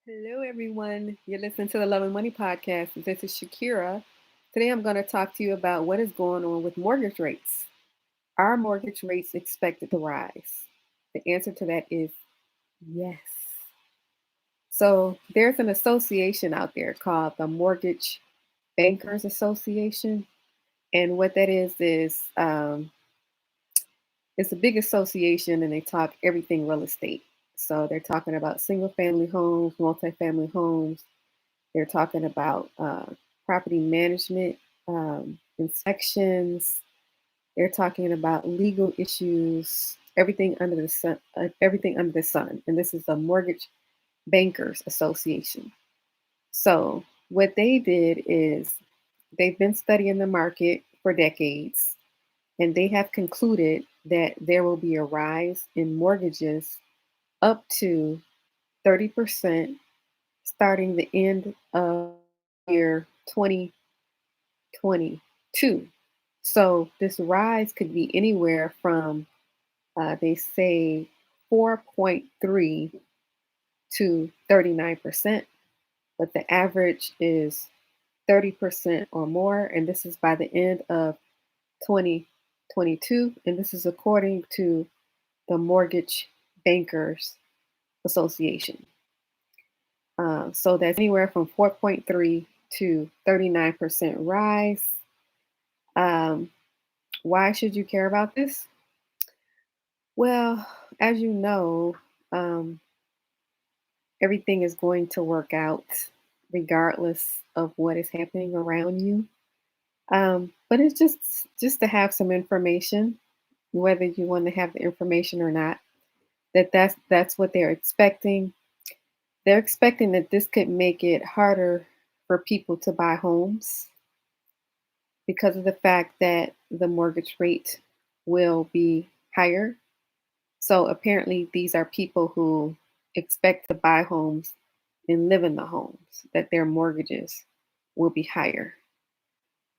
Hello, everyone. You're listening to the Love and Money Podcast. This is Shakira. Today, I'm going to talk to you about what is going on with mortgage rates. Are mortgage rates expected to rise? The answer to that is yes. So, there's an association out there called the Mortgage Bankers Association. And what that is it's a big association and they talk everything real estate. So, they're talking about single family homes, multifamily homes. They're talking about property management, inspections. They're talking about legal issues, everything under the sun. And this is the Mortgage Bankers Association. So what they did is they've been studying the market for decades, and they have concluded that there will be a rise in mortgages up to 30% starting the end of year 2022. So this rise could be anywhere from, they say, 4.3 to 39%, but the average is 30% or more. And this is by the end of 2022. And this is according to the Mortgage Bankers Association. So that's anywhere from 4.3 to 39% rise. Um, why should you care about this? Well, as you know, um, everything is going to work out regardless of what is happening around you. But it's just to have some information, whether you want to have the information or not. That's what they're expecting. They're expecting that this could make it harder for people to buy homes because of the fact that the mortgage rate will be higher. So apparently, these are people who expect to buy homes and live in the homes, that their mortgages will be higher.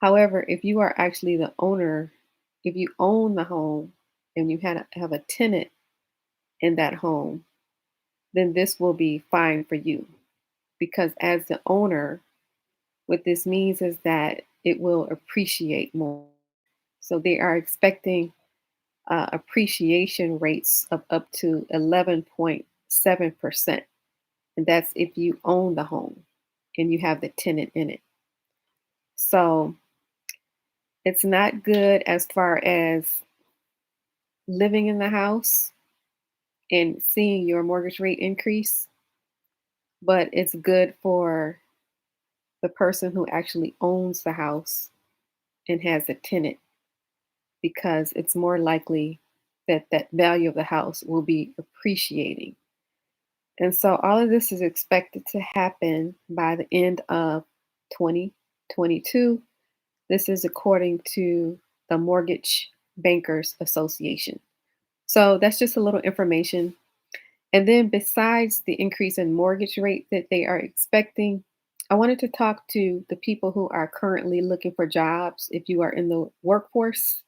However, if you are actually the owner, if you own the home and you have a tenant in that home, then this will be fine for you. Because as the owner, what this means is that it will appreciate more. So they are expecting appreciation rates of up to 11.7%. And that's if you own the home and you have the tenant in it. So it's not good as far as living in the house and seeing your mortgage rate increase, but it's good for the person who actually owns the house and has a tenant because it's more likely that that value of the house will be appreciating. And so all of this is expected to happen by the end of 2022. This is according to the Mortgage Bankers Association. So that's just a little information. And then, besides the increase in mortgage rate that they are expecting, I wanted to talk to the people who are currently looking for jobs. If you are in the workforce,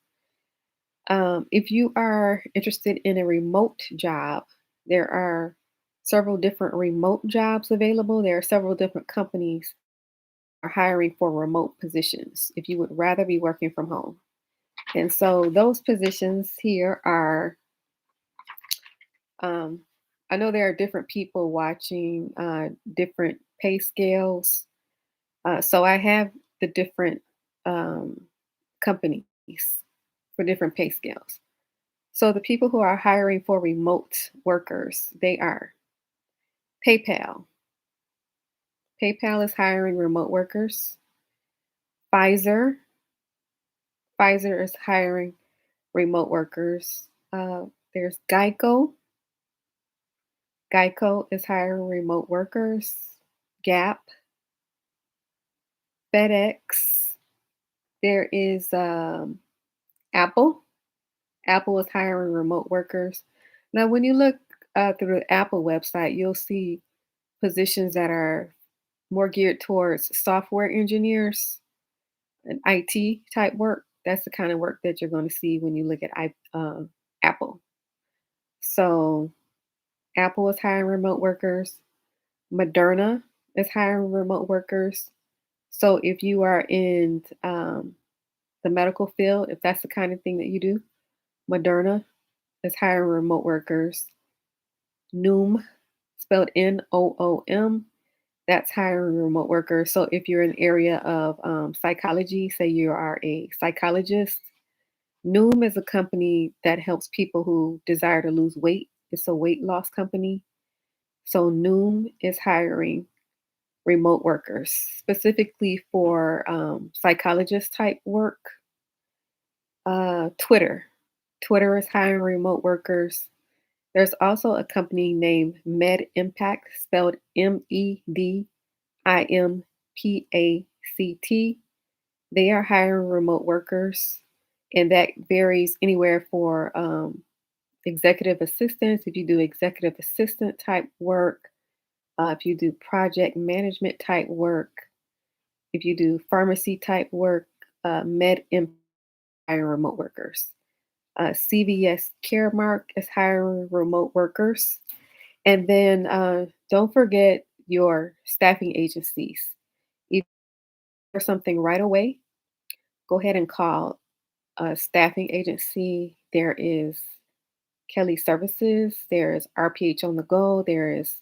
if you are interested in a remote job, there are several different remote jobs available. There are several different companies are hiring for remote positions if you would rather be working from home. And so those positions here are, um, I know there are different people watching different pay scales. So I have the different um, companies for different pay scales. So the people who are hiring for remote workers, they are PayPal. PayPal is hiring remote workers. Pfizer. Pfizer is hiring remote workers. There's Geico. Geico is hiring remote workers. Gap. FedEx. There is Apple. Apple is hiring remote workers. Now, when you look through the Apple website, you'll see positions that are more geared towards software engineers and IT type work. That's the kind of work that you're going to see when you look at Apple. So Apple is hiring remote workers. Moderna is hiring remote workers. So if you are in the medical field, if that's the kind of thing that you do, Moderna is hiring remote workers. Noom, spelled Noom, that's hiring remote workers. So if you're in the area of psychology, say you are a psychologist, Noom is a company that helps people who desire to lose weight. It's a weight loss company. So Noom is hiring remote workers specifically for psychologist type work. Twitter. Twitter is hiring remote workers. There's also a company named Med Impact, spelled Medimpact. They are hiring remote workers, and that varies anywhere for executive assistants. If you do executive assistant type work, if you do project management type work, if you do pharmacy type work, Med Impact hiring remote workers. CVS Caremark is hiring remote workers. And then don't forget your staffing agencies. If there's something right away, go ahead and call a staffing agency. There is Kelly Services, there is RPH on the Go, there is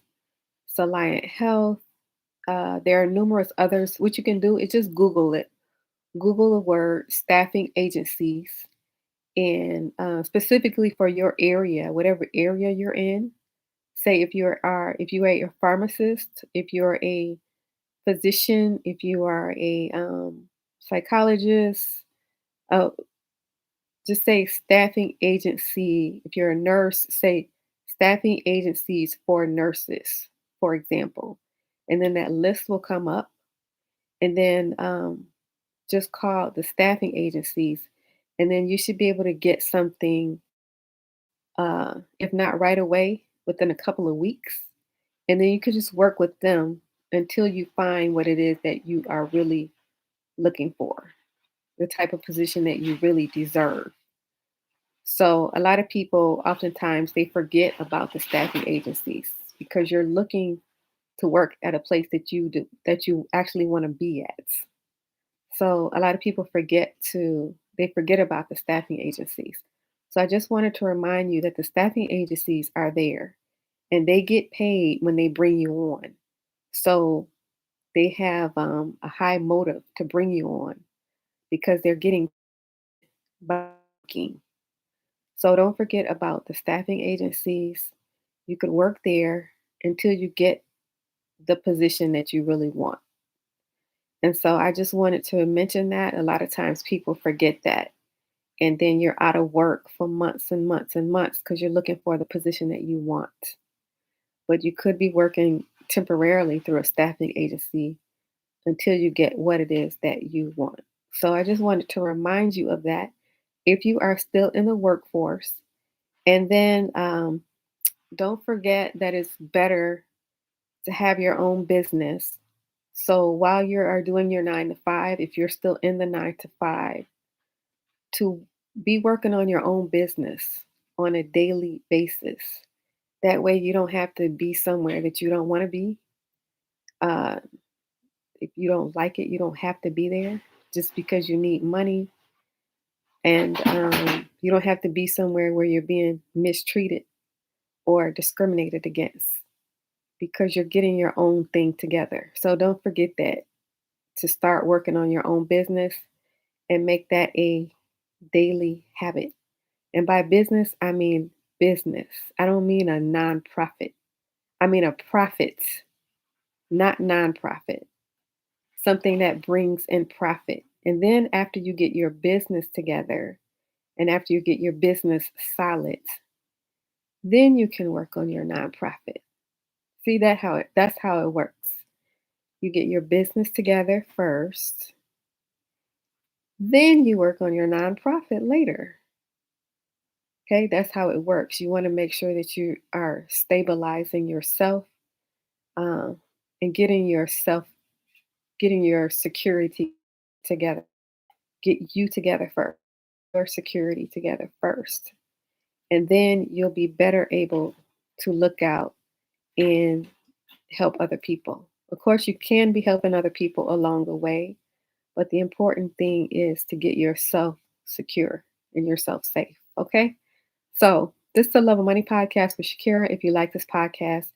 Soliant Health. There are numerous others. What you can do is just Google it. Google the word staffing agencies, and specifically for your area, whatever area you're in. Say if you are a pharmacist, if you're a physician, if you are a psychologist, uh, just say staffing agency. If you're a nurse, say staffing agencies for nurses, for example. And then that list will come up. And then just call the staffing agencies. And then you should be able to get something, if not right away, within a couple of weeks. And then you could just work with them until you find what it is that you are really looking for, the type of position that you really deserve. So a lot of people oftentimes they forget about the staffing agencies because you're looking to work at a place that you actually want to be at. So a lot of people they forget about the staffing agencies. So I just wanted to remind you that the staffing agencies are there and they get paid when they bring you on. So they have a high motive to bring you on because they're getting booking. So don't forget about the staffing agencies. You could work there until you get the position that you really want. And so I just wanted to mention that a lot of times people forget that. And then you're out of work for months and months and months because you're looking for the position that you want. But you could be working temporarily through a staffing agency until you get what it is that you want. So I just wanted to remind you of that if you are still in the workforce. And then don't forget that it's better to have your own business. So while you are doing your 9 to 5, if you're still in the 9 to 5, to be working on your own business on a daily basis. That way you don't have to be somewhere that you don't want to be. Uh, if you don't like it, you don't have to be there just because you need money. And you don't have to be somewhere where you're being mistreated or discriminated against because you're getting your own thing together. So don't forget that to start working on your own business and make that a daily habit. And by business, I mean business. I don't mean a nonprofit. I mean a profit, not nonprofit. Something that brings in profit. And then after you get your business together and after you get your business solid, then you can work on your nonprofit. See that's how it works. You get your business together first, then you work on your nonprofit later. Okay, that's how it works. You want to make sure that you are stabilizing yourself, um, and getting your security together. Get you together first, your security together first. And then you'll be better able to look out and help other people. Of course, you can be helping other people along the way, but the important thing is to get yourself secure and yourself safe. Okay. So, this is the Love of Money podcast with Shakira. If you like this podcast,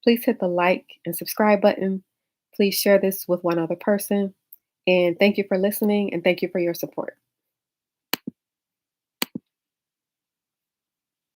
please hit the like and subscribe button. Please share this with one other person. And thank you for listening and thank you for your support.